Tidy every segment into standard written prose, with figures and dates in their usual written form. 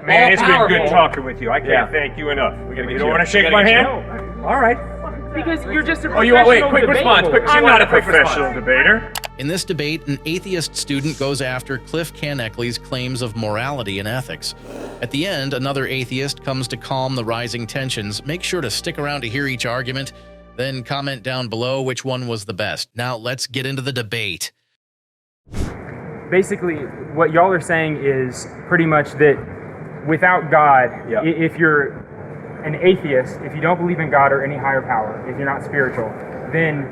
Man, it's been all-powerful. good talking with you. I can't thank you enough. You don't want to shake my hand? All right. Because you're just a Oh, professional wait, quick response. debater. I'm not a professional debater. In this debate, an atheist student goes after Cliffe Knechtle's claims of morality and ethics. At the end, another atheist comes to calm the rising tensions. Make sure to stick around to hear each argument, then comment down below which one was the best. Now let's get into the debate. Basically, what y'all are saying is pretty much that without God, if you're an atheist, if you don't believe in God or any higher power, if you're not spiritual, then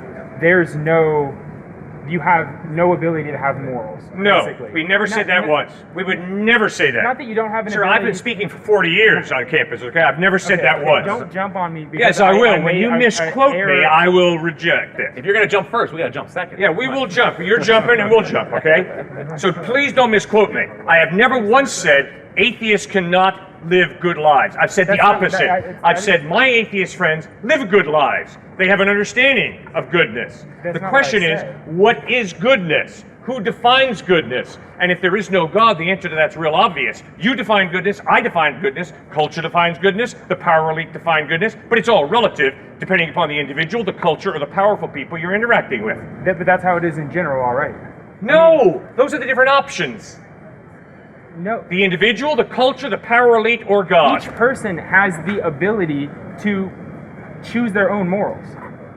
you have no ability to have morals. No, basically. we never said that once. We would never say that. Not that you don't have an Sir, ability. I've been speaking for 40 years on campus, okay? I've never said that once. Don't jump on me. Because Yes, I will. When you misquote error. me, I will reject it. If you're going to jump first, we got to jump second. Yeah, we will jump. You're jumping and we'll jump, okay? So please don't misquote me. I have never once said atheists cannot live good lives. I've said the opposite. I've said my atheist friends live good lives. They have an understanding of goodness. The question is, what is goodness? Who defines goodness? And if there is no God, the answer to that's real obvious. You define goodness, I define goodness, culture defines goodness, the power elite define goodness, but it's all relative depending upon the individual, the culture, or the powerful people you're interacting with. But that's how it is in general already. No! Those are the different options. No. The individual, the culture, the power elite, or God. Each person has the ability to choose their own morals.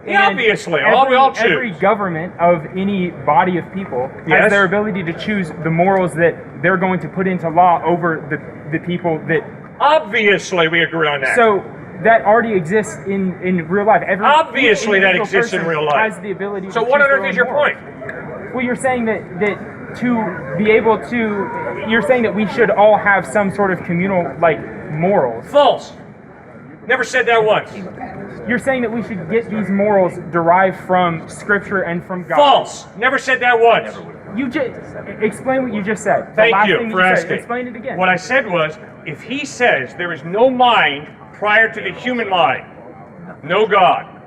Yeah, And obviously, we all choose. Every government of any body of people Yes. has their ability to choose the morals that they're going to put into law over the people that... Obviously, we agree on that. So that already exists in real life. Obviously that individual exists in person real life. has the ability So to what choose on their earth own is your morals. point? Well, you're saying that to be able to... You're saying that we should all have some sort of communal, morals. False. Never said that once. You're saying that we should get these morals derived from Scripture and from God. False. Never said that once. You just explain what you just said. The Thank last you thing for said. asking. Explain it again. What I said was, if he says there is no mind prior to the human mind, no God,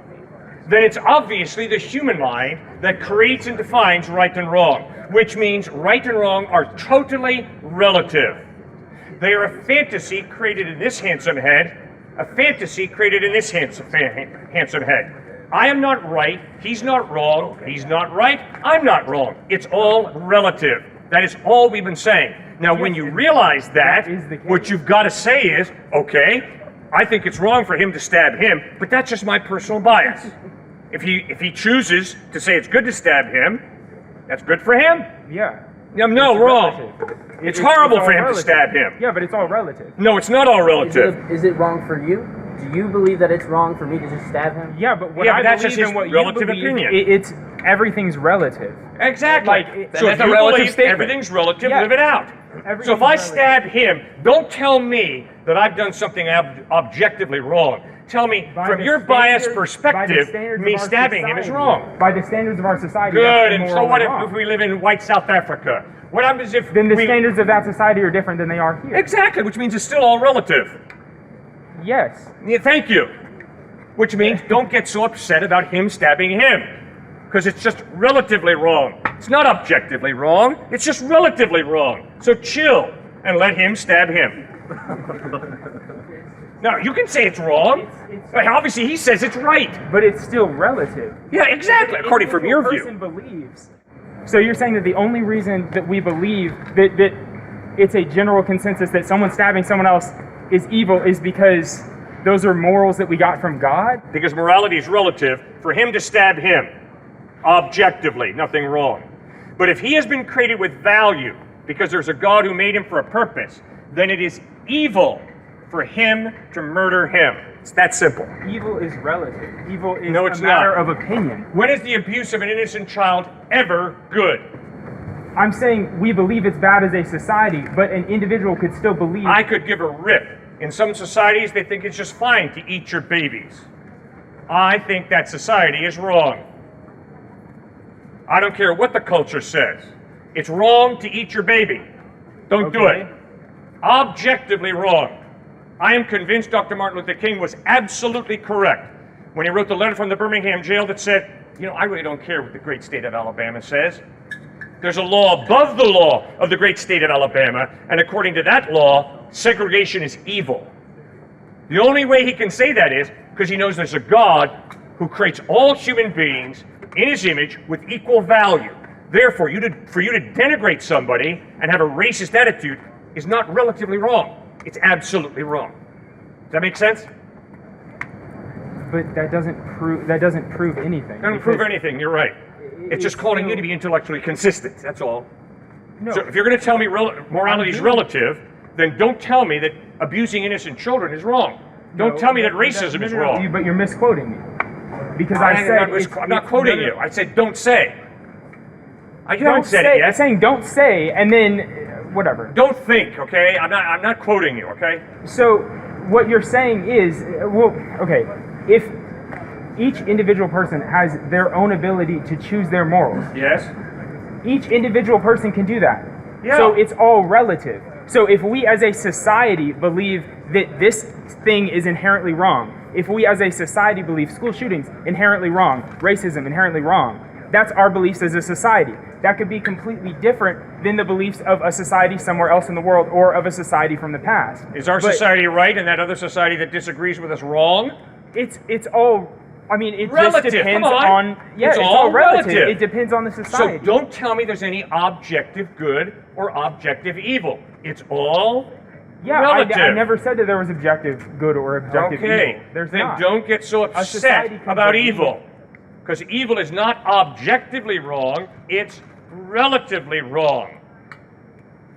then it's obviously the human mind that creates and defines right and wrong, which means right and wrong are totally relative. They are a fantasy created in this handsome head, a fantasy created in this handsome head. I am not right, he's not wrong, he's not right, I'm not wrong. It's all relative. That is all we've been saying. Now, when you realize that, what you've got to say is, okay, I think it's wrong for him to stab him, but that's just my personal bias. If he chooses to say it's good to stab him, that's good for him. Yeah. No, wrong. It's horrible for him to stab him. Yeah, but it's all relative. No, it's not all relative. Is it wrong for you? Do you believe that it's wrong for me to just stab him? Yeah, but what Yeah, I but that's believe just and what his you relative believe, opinion. Everything's relative. Exactly. So that's if a you relative believe statement. everything's relative, Yeah. live it out. So if I stab him, don't tell me that I've done something objectively wrong. Tell me, from your biased perspective, me stabbing him is wrong. By the standards of our society. Good, that's and so immoral what and wrong. if we live in white South Africa? What happens if Then the we... standards of that society are different than they are here. Exactly, which means it's still all relative. Yes. Yeah, thank you. Which means don't get so upset about him stabbing him, because it's just relatively wrong. It's not objectively wrong, it's just relatively wrong. So chill and let him stab him. Now, you can say it's wrong. Obviously, he says it's right. But it's still relative. Yeah, exactly, according from your view. Person believes. So you're saying that the only reason that we believe that it's a general consensus that someone stabbing someone else is evil is because those are morals that we got from God? Because morality is relative. For him to stab him, objectively, nothing wrong. But if he has been created with value, because there's a God who made him for a purpose, then it is evil for him to murder him. It's that simple. Evil is relative. Evil is No, it's a matter not. of opinion. When is the abuse of an innocent child ever good? I'm saying we believe it's bad as a society, but an individual could still believe... I could give a rip. In some societies, they think it's just fine to eat your babies. I think that society is wrong. I don't care what the culture says. It's wrong to eat your baby. Don't do it. Objectively wrong. I am convinced Dr. Martin Luther King was absolutely correct when he wrote the letter from the Birmingham jail that said, you know, I really don't care what the great state of Alabama says. There's a law above the law of the great state of Alabama, and according to that law, segregation is evil. The only way he can say that is because he knows there's a God who creates all human beings in his image with equal value. Therefore, for you to denigrate somebody and have a racist attitude is not relatively wrong. It's absolutely wrong. Does that make sense? But that doesn't prove anything. Doesn't prove anything, you're right. It's just calling you to be intellectually consistent, that's all. No. So if you're going to tell me morality is relative, then don't tell me that abusing innocent children is wrong. Don't tell me that racism is wrong. But you're misquoting me. Because I said... I'm not quoting you. I said don't say. I haven't Don't said say, it yet. I'm saying don't say, and then whatever. Don't think, okay? I'm not quoting you, okay? So what you're saying is, well, okay, if each individual person has their own ability to choose their morals, Yes? each individual person can do that. Yeah. So it's all relative. So if we as a society believe that this thing is inherently wrong, if we as a society believe school shootings inherently wrong, racism inherently wrong, that's our beliefs as a society. That could be completely different than the beliefs of a society somewhere else in the world or of a society from the past. Is our society right and that other society that disagrees with us wrong? It's all, I mean, it Relative, just depends come on. yeah, It's it's all all relative. relative. It depends on the So society. don't tell me there's any objective good or objective evil. It's all yeah, relative. I never said that there was objective good or objective Okay, evil. There's then not. don't get so society upset can about believe- evil. Because evil is not objectively wrong, it's relatively wrong.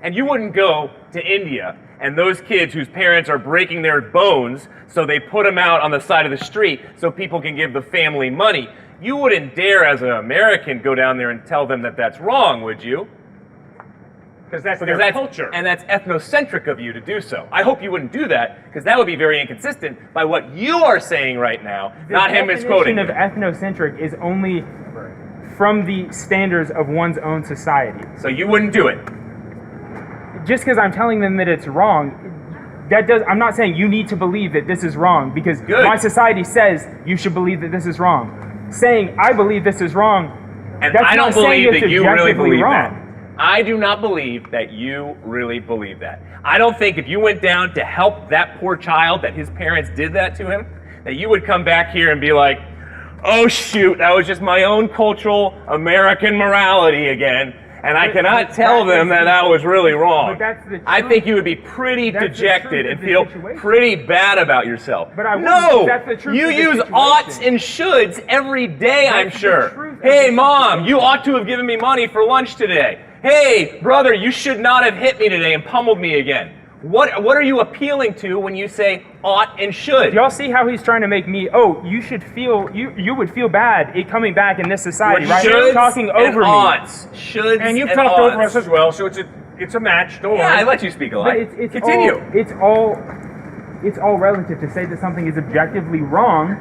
And you wouldn't go to India and those kids whose parents are breaking their bones, so they put them out on the side of the street so people can give the family money. You wouldn't dare, as an American, go down there and tell them that that's wrong, would you? Because that's Because their culture. And that's ethnocentric of you to do so. I hope you wouldn't do that, because that would be very inconsistent by what you are saying right now, not him misquoting. The definition of ethnocentric is only from the standards of one's own society. So you wouldn't do it. Just because I'm telling them that it's wrong, I'm not saying you need to believe that this is wrong, because Good. my society says you should believe that this is wrong. Saying I believe this is wrong, And that's I don't not saying believe it's that you really objectively believe wrong. that. I do not believe that you really believe that. I don't think if you went down to help that poor child, that his parents did that to him, that you would come back here and be like, oh shoot, that was just my own cultural American morality again, and I cannot tell them that that was really wrong. But that's the I truth. think you would be pretty That's the dejected truth and of the feel situation. pretty bad about yourself. But I wouldn't. No, That's the truth you of the use situation. oughts and shoulds every day, I'm That's the sure. truth of Hey the mom, situation. you ought to have given me money for lunch today. Hey brother, you should not have hit me today and pummeled me again. What are you appealing to when you say ought and should? Do y'all see how he's trying to make me? Oh, you should feel you would feel bad it coming back in this society, right? Shoulds You're talking and over me. oughts. Shoulds And you've and talked over oughts. us as well, so it's a match. Don't Yeah, I worry. let you speak a lot. But it's Continue. It's all relative to say that something is objectively wrong.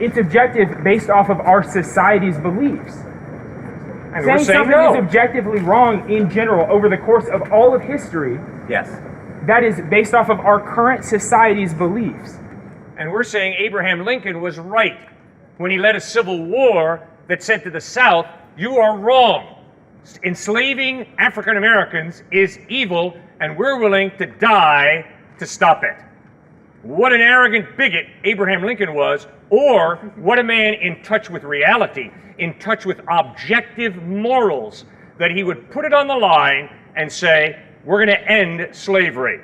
It's objective based off of our society's beliefs. And we're Saying saying something no. is objectively wrong in general over the course of all of history, Yes. that is based off of our current society's beliefs. And we're saying Abraham Lincoln was right when he led a civil war that said to the South, you are wrong. Enslaving African Americans is evil, and we're willing to die to stop it. What an arrogant bigot Abraham Lincoln was, or what a man in touch with reality, in touch with objective morals, that he would put it on the line and say, we're going to end slavery.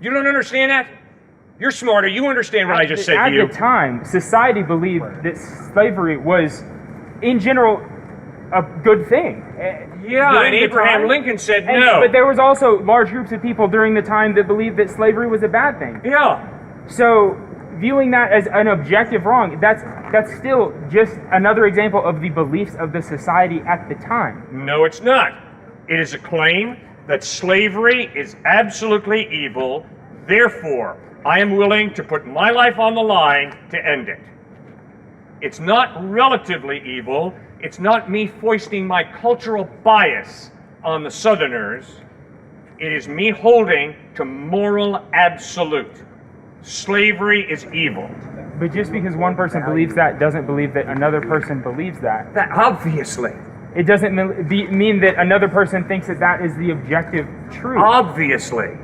You don't understand that? You're smarter. You understand what I just said At to you. the time, society believed that slavery was, in general, a good thing. Yeah, During and the Abraham time- Lincoln said and- no. But there was also large groups of people during the time that believed that slavery was a bad thing. Yeah. So viewing that as an objective wrong, that's still just another example of the beliefs of the society at the time. No, it's not. It is a claim that slavery is absolutely evil. Therefore, I am willing to put my life on the line to end it. It's not relatively evil. It's not me foisting my cultural bias on the Southerners. It is me holding to moral absolute. Slavery is evil. But just because one person believes that doesn't believe that another person believes that. That obviously. It doesn't mean that another person thinks that that is the objective truth. Obviously.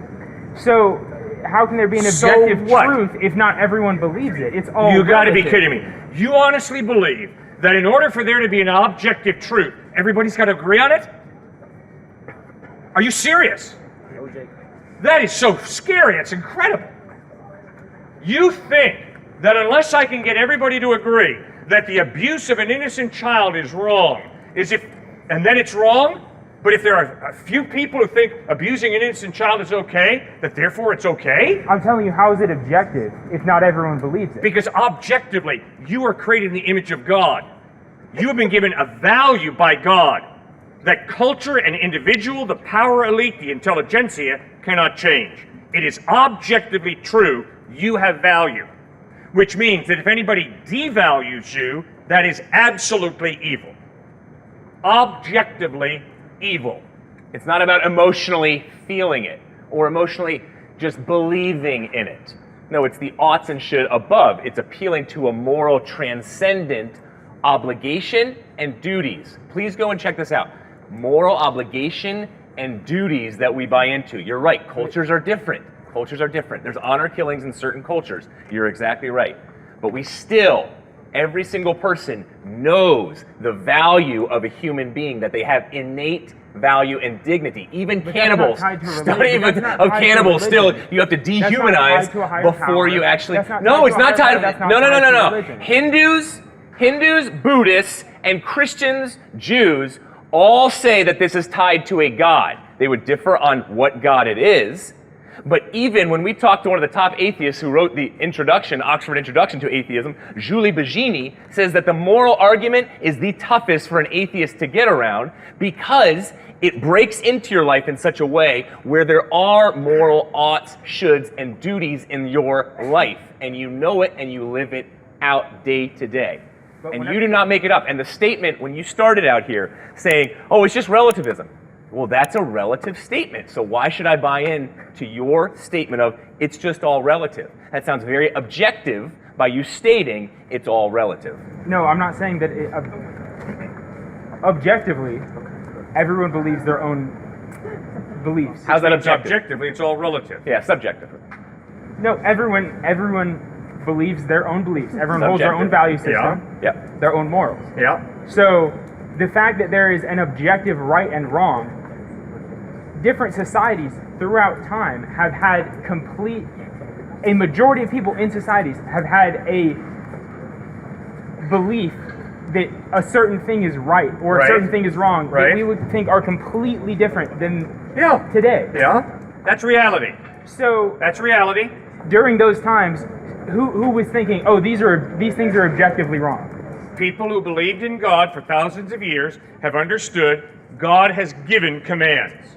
So how can there be an So objective what? truth if not everyone believes it? It's all You got to be relative. kidding me. You honestly believe that in order for there to be an objective truth, everybody's got to agree on it? Are you serious? That is so scary. It's incredible. You think that unless I can get everybody to agree that the abuse of an innocent child is wrong, and then it's wrong, but if there are a few people who think abusing an innocent child is okay, that therefore it's okay? I'm telling you, how is it objective if not everyone believes it? Because objectively, you are created in the image of God. You have been given a value by God that culture and individual, the power elite, the intelligentsia cannot change. It is objectively true, you have value. Which means that if anybody devalues you, that is absolutely evil. Objectively evil. It's not about emotionally feeling it or emotionally just believing in it. No, it's the oughts and should above. It's appealing to a moral transcendent obligation and duties. Please go and check this out. Moral obligation and duties that we buy into. You're right, cultures are different. Cultures are different. There's honor killings in certain cultures. You're exactly right. But we still, every single person knows the value of a human being, that they have innate value and dignity. Even cannibals, study of cannibals, still, you have to dehumanize before you actually... No, it's not tied... No. Hindus, Buddhists, and Christians, Jews, all say that this is tied to a God. They would differ on what God it is, but even when we talk to one of the top atheists who wrote the introduction, Oxford Introduction to Atheism, Julie Baggini, says that the moral argument is the toughest for an atheist to get around because it breaks into your life in such a way where there are moral oughts, shoulds, and duties in your life, and you know it and you live it out day to day. And you do not make it up. And the statement, when you started out here saying, oh, it's just relativism. Well, that's a relative statement. So why should I buy in to your statement of it's just all relative? That sounds very objective by you stating it's all relative. No, I'm not saying that objectively, everyone believes their own beliefs. How's that objective? Objectively, it's all relative. Yeah, subjectively. No, everyone believes their own beliefs. Everyone holds their own value system, their own morals. Yeah. So the fact that there is an objective right and wrong, different societies throughout time have had a majority of people in societies have had a belief that a certain thing is right or a certain thing is wrong that we would think are completely different than today. Yeah. That's reality. So that's reality. During those times, who was thinking, oh, these things are objectively wrong? People who believed in God for thousands of years have understood God has given commands.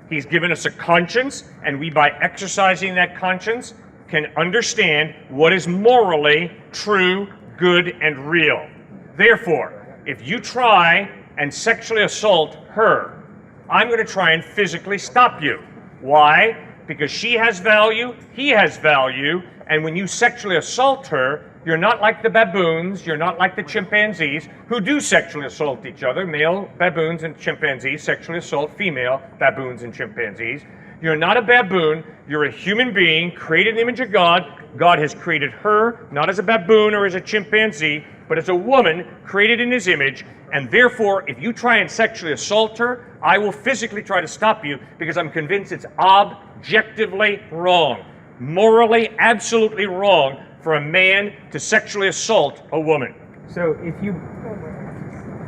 He's given us a conscience, and we, by exercising that conscience, can understand what is morally true, good, and real. Therefore, if you try and sexually assault her, I'm going to try and physically stop you. Why? Because she has value, he has value, and when you sexually assault her, you're not like the baboons, you're not like the chimpanzees, who do sexually assault each other. Male baboons and chimpanzees sexually assault female baboons and chimpanzees. You're not a baboon, you're a human being created in the image of God. God has created her, not as a baboon or as a chimpanzee, but as a woman created in his image, and therefore, if you try and sexually assault her, I will physically try to stop you because I'm convinced it's objectively wrong, morally absolutely wrong for a man to sexually assault a woman. So if you,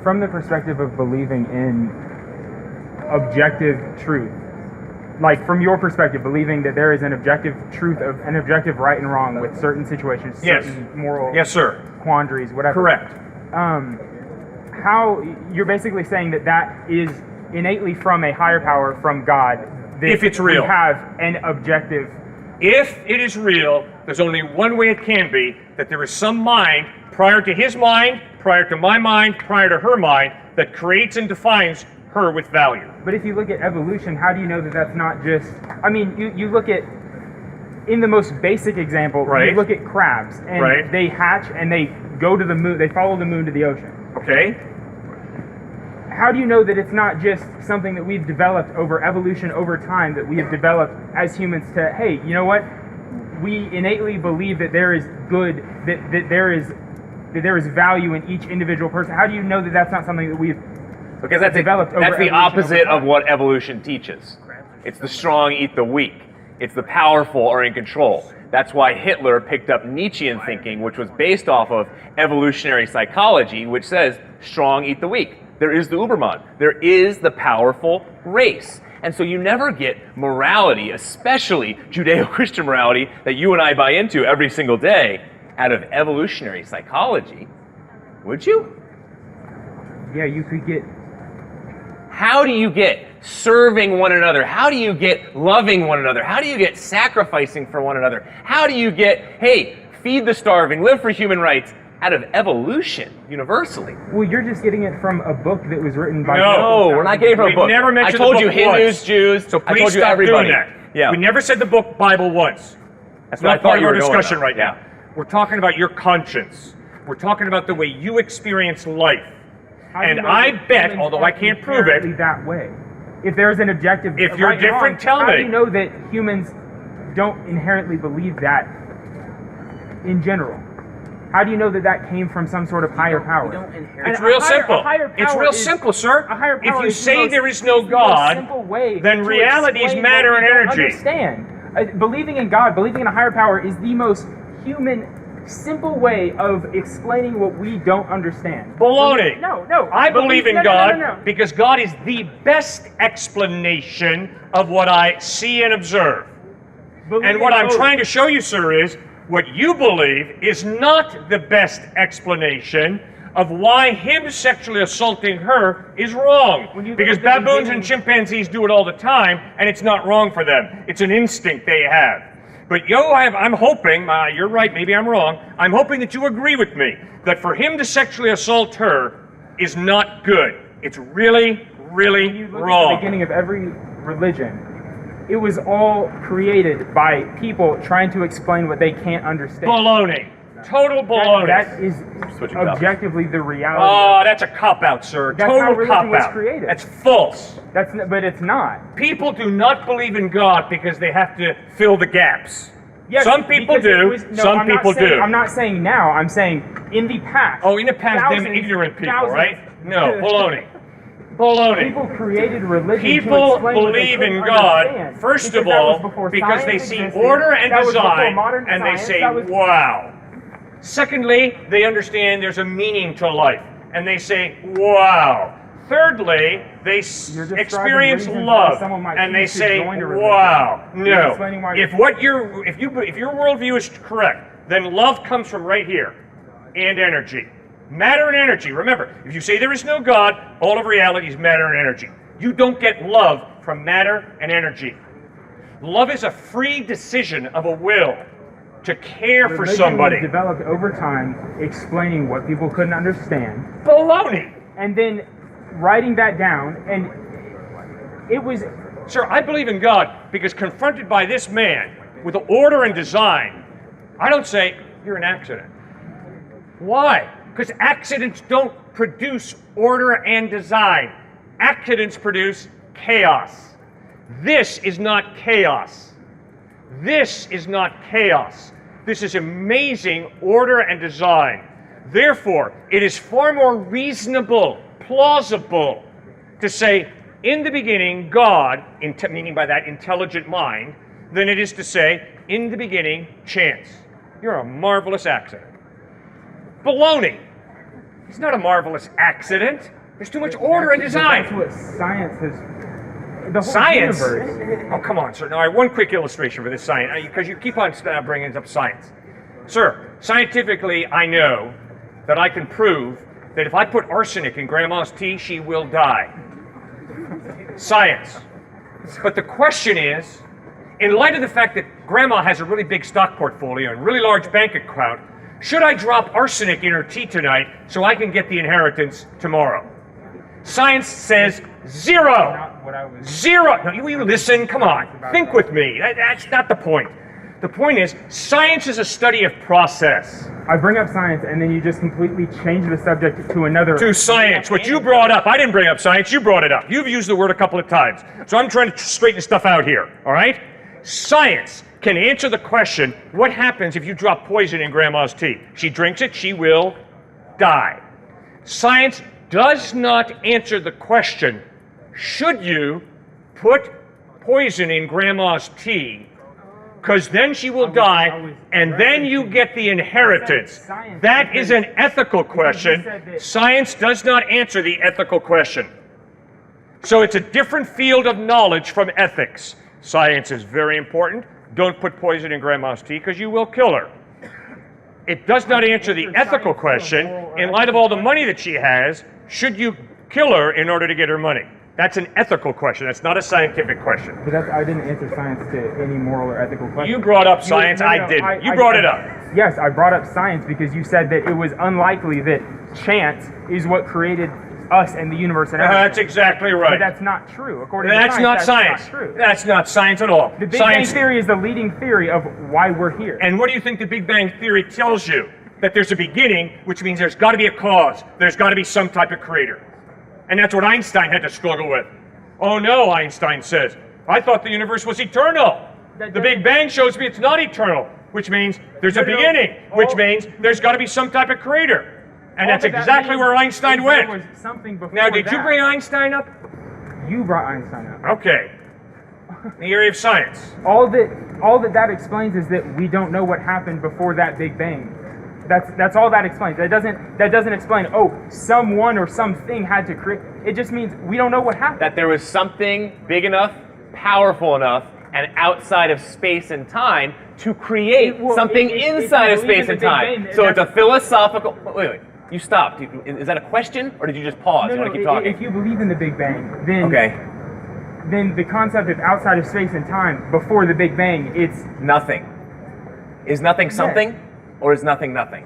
from the perspective of believing in objective truth, like from your perspective, believing that there is an objective truth, of an objective right and wrong with certain situations, certain moral quandaries, whatever. Correct. How you're basically saying that is innately from a higher power, from God. That if it's real, we have an objective. If it is real, there's only one way it can be, that there is some mind prior to his mind, prior to my mind, prior to her mind, that creates and defines her with value. But if you look at evolution, how do you know that that's not just... I mean, you look at, in the most basic example, you look at crabs, and they hatch and they go to the moon, they follow the moon to the ocean. Okay. how do you know that it's not just something that we've developed over evolution, over time, that we have developed as humans to, hey, you know what? We innately believe that there is good, that there is value in each individual person. How do you know that that's not something that we've Because that's developed over that's the evolution opposite over time? of what evolution teaches. It's the strong eat the weak. It's the powerful are in control. That's why Hitler picked up Nietzschean thinking, which was based off of evolutionary psychology, which says strong eat the weak. There is the Uberman. There is the powerful race. And so you never get morality, especially Judeo-Christian morality that you and I buy into every single day, out of evolutionary psychology, would you? Yeah, you could get... How do you get serving one another? How do you get loving one another? How do you get sacrificing for one another? How do you get, hey, feed the starving, live for human rights, out of evolution universally? Well, you're just getting it from a book that was written by... No, we're not getting it from a We book. never I mentioned told the you book Hindus, once. Jews, So I please told you stop everybody. doing that. Yeah. We never said the book Bible once. That's Not what I thought part of you our were going discussion about. right now. We're talking about your conscience. We're talking about the way you experience life. How do you And know I that bet, humans although I aren't can't prove inherently it, that way. If there's an objective... If you're right and different, wrong, tell how me. do you know that humans don't inherently believe that in general? How do you know that that came from some sort of higher power? it's And real a higher- simple. a higher It's power real is- simple, sir. A higher If power you is the say most- there is no it's the most God, simple way then to reality is explain matter what and we don't energy. Understand. Believing in God, believing in a higher power is the most human, simple way of explaining what we don't understand. Baloney. No. I believe in no, God no. because God is the best explanation of what I see and observe. And what I'm trying to show you, sir, is what you believe is not the best explanation of why him sexually assaulting her is wrong. When you look Because at the baboons and beginning- chimpanzees do it all the time, and it's not wrong for them. It's an instinct they have. But I'm hoping, you're right, maybe I'm wrong, I'm hoping that you agree with me that for him to sexually assault her is not good. It's really, really When you look at the wrong. beginning of every religion, it was all created by people trying to explain what they can't understand. Baloney. Total baloney. That is Switching topics. objectively the reality. Oh, that's a cop-out, sir. That's how Total religion was cop-out. created. That's false. But it's not. People do not believe in God because they have to fill the gaps. Yes, Some people because it do, was- no, some I'm not people saying- do. I'm not saying now. I'm saying in the past. Oh, in the past, them thousands- ignorant people, thousands- right? No, baloney. Baloney. People created religion to People explain what they believe in couldn't God, understand, first because of that was all, before because they science see existed, order and that was before design, modern and they science, say, that was- wow. Secondly, they understand there's a meaning to life, and they say, wow. Thirdly, they You're describing experience reasons why love, someone might and they choose to say, join a religion. wow. You're No. explaining why- If your worldview is correct, then love comes from right here, and energy. Matter and energy. Remember, if you say there is no God, all of reality is matter and energy. You don't get love from matter and energy. Love is a free decision of a will to care for Religion somebody. was developed over time, explaining what people couldn't understand, Baloney. and then writing that down. And it was Sir, I believe in God because confronted by this man with order and design, I don't say, you're an accident. Why? Because accidents don't produce order and design. Accidents produce chaos. This is not chaos. This is not chaos. This is amazing order and design. Therefore, it is far more reasonable, plausible, to say, in the beginning, God, meaning by that intelligent mind, than it is to say, in the beginning, chance. You're a marvelous accident. Baloney. It's not a marvelous accident. There's too much order and design. That's what science has. The whole Science? universe. Oh, come on, sir. Now, I have one quick illustration for this science, because you keep on bringing up science. Sir, scientifically, I know that I can prove that if I put arsenic in Grandma's tea, she will die. Science. But the question is, in light of the fact that Grandma has a really big stock portfolio and really large bank account, should I drop arsenic in her tea tonight so I can get the inheritance tomorrow? Science says zero. Not what I was. Zero. No, you listen. Come on. Think with me. That's not the point. The point is, science is a study of process. I bring up science, and then you just completely change the subject to another. To science, what you brought up. I didn't bring up science, you brought it up. You've used the word a couple of times. So I'm trying to straighten stuff out here, all right? Science can answer the question, what happens if you drop poison in grandma's tea? She drinks it, she will die. Science does not answer the question, should you put poison in grandma's tea, because then she will die, and then you get the inheritance. That is an ethical question. Science does not answer the ethical question. So it's a different field of knowledge from ethics. Science is very important. Don't put poison in grandma's tea because you will kill her. It does not answer the ethical question. In light of all the money that she has, should you kill her in order to get her money? That's an ethical question. That's not a scientific question. But I didn't answer science to any moral or ethical question. You brought up science, I didn't. You brought it up. Yes, I brought up science because you said that it was unlikely that chance is what created us and the universe and everything. That's exactly right. But that's not true. According That's to not science, science. That's not true. That's not science at all. The Big Science. Bang Theory is the leading theory of why we're here. And what do you think the Big Bang Theory tells you? That there's a beginning, which means there's got to be a cause. There's got to be some type of creator. And that's what Einstein had to struggle with. Oh no, Einstein says, I thought the universe was eternal. The Big Bang shows me it's not eternal, which means there's a beginning, which means there's got to be some type of creator. And that's exactly where Einstein went. Now, did you bring Einstein up? You brought Einstein up. Okay. The area of science. All that explains is that we don't know what happened before that Big Bang. That's all that explains. That doesn't explain, oh, someone or something had to create. It just means we don't know what happened. That there was something big enough, powerful enough, and outside of space and time to create something inside of space and time. So it's a philosophical. Wait. You stopped. Is that a question, or did you just pause? No, you want to keep talking? If you believe in the Big Bang, then the concept of outside of space and time before the Big Bang, it's nothing. Is nothing something, or is nothing nothing?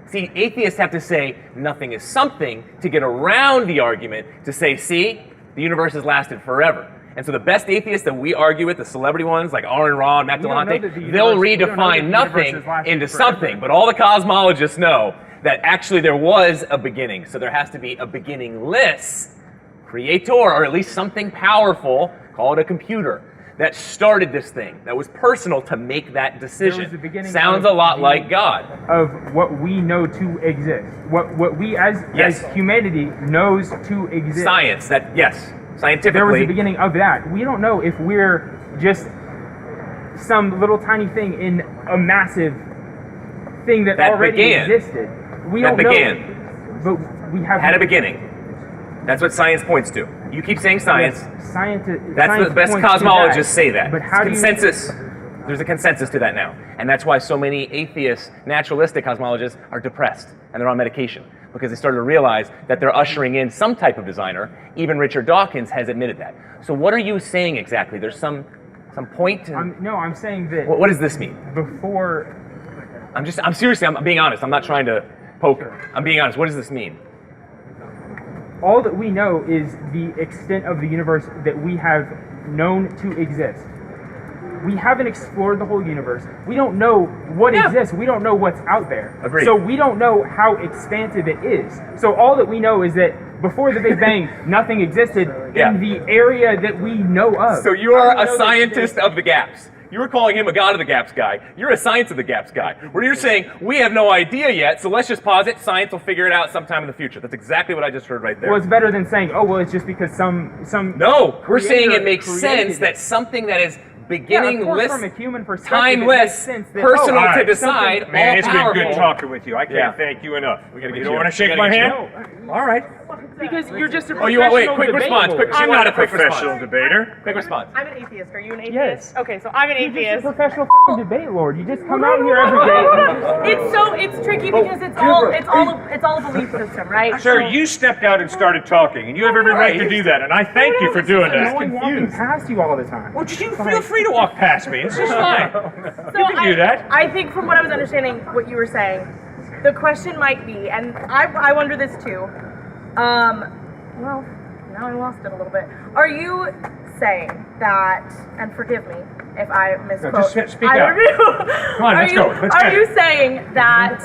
See, atheists have to say nothing is something to get around the argument to say, see, the universe has lasted forever. And so the best atheists that we argue with, the celebrity ones like Aaron Ra, Matt Delonte, they'll redefine nothing into something. But all the cosmologists know that actually there was a beginning. So there has to be a beginningless creator, or at least something powerful, call it a computer, that started this thing, that was personal to make that decision. Sounds a lot like God. Of what we know to exist. What we as humanity knows to exist. Science, scientifically. There was the beginning of that. We don't know if we're just some little tiny thing in a massive thing that already existed. We don't know. But we have had a beginning. That's what science points to. You keep saying science. That's the best cosmologists say that. But how there's a consensus to that now. And that's why so many atheist, naturalistic cosmologists are depressed and they're on medication, because they started to realize that they're ushering in some type of designer. Even Richard Dawkins has admitted that. So what are you saying exactly? There's some point? I'm saying that... What does this mean? Before... I'm seriously, I'm being honest. I'm not trying to poke. I'm being honest. What does this mean? All that we know is the extent of the universe that we have known to exist. We haven't explored the whole universe. We don't know what exists. We don't know what's out there. Agreed. So we don't know how expansive it is. So all that we know is that before the Big Bang, nothing existed in the area that we know of. So you are a scientist of the gaps. You were calling him a God of the Gaps guy. You're a science of the gaps guy. Where you're saying, we have no idea yet, so let's just pause it. Science will figure it out sometime in the future. That's exactly what I just heard right there. Well, it's better than saying, oh, well, it's just because some No, we're saying it makes sense that something that is beginningless, from a human perspective, timeless, personal to decide, man, it's powerful. been good talking with you. I can't thank you enough. You don't want to shake my hand? All right. Because you're just a quick response. I'm not a professional debater. Quick response. I'm an atheist. Are you an atheist? Yes. Okay, so I'm an You're atheist. just a professional debate lord. You just come out here every day. It's tricky because it's all a belief system, right? Sir, you stepped out and started talking, and you have every right to do that, and I thank you for doing I'm that. only walking past you all the time. Well, you feel free to walk past me. It's just fine. So You can do that. I think from what I was understanding, what you were saying, the question might be, and I wonder this too. Well, now I lost it a little bit. Are you saying that, and forgive me, if I misquote. just speak I up. review. Come on, let's go. Let's Are go. you saying that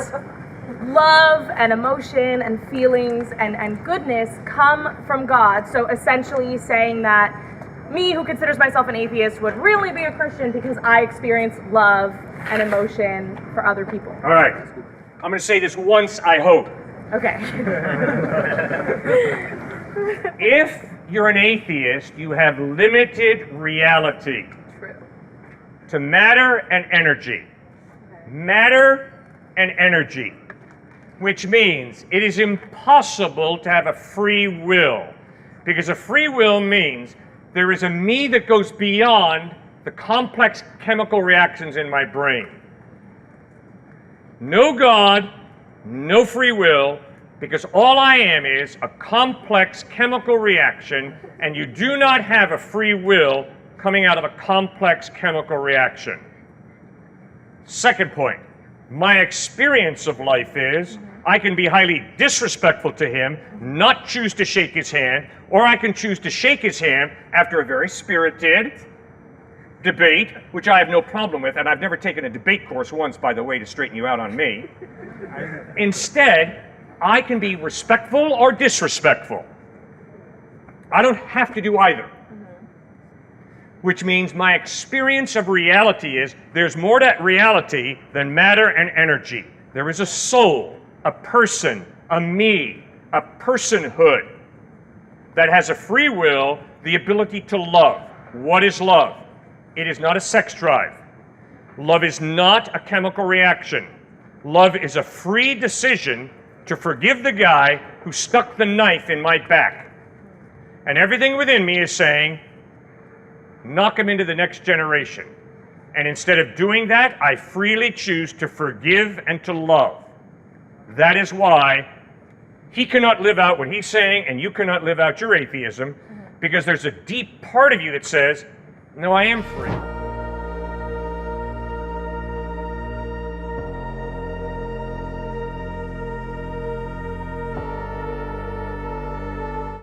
love and emotion and feelings and goodness come from God? So essentially saying that me, who considers myself an atheist, would really be a Christian because I experience love and emotion for other people. All right. I'm going to say this once, I hope. Okay. If you're an atheist, you have limited reality to matter and energy. Matter and energy, which means it is impossible to have a free will, because a free will means there is a me that goes beyond the complex chemical reactions in my brain. No God, no free will, because all I am is a complex chemical reaction, and you do not have a free will coming out of a complex chemical reaction. Second point, my experience of life is I can be highly disrespectful to him, not choose to shake his hand, or I can choose to shake his hand after a very spirited debate, which I have no problem with, and I've never taken a debate course once, by the way, to straighten you out on me. Instead, I can be respectful or disrespectful. I don't have to do either. Which means my experience of reality is there's more to reality than matter and energy. There is a soul, a person, a me, a personhood that has a free will, the ability to love. What is love? It is not a sex drive. Love is not a chemical reaction. Love is a free decision to forgive the guy who stuck the knife in my back. And everything within me is saying, knock him into the next generation. And instead of doing that, I freely choose to forgive and to love. That is why he cannot live out what he's saying, and you cannot live out your atheism, because there's a deep part of you that says, no, I am free.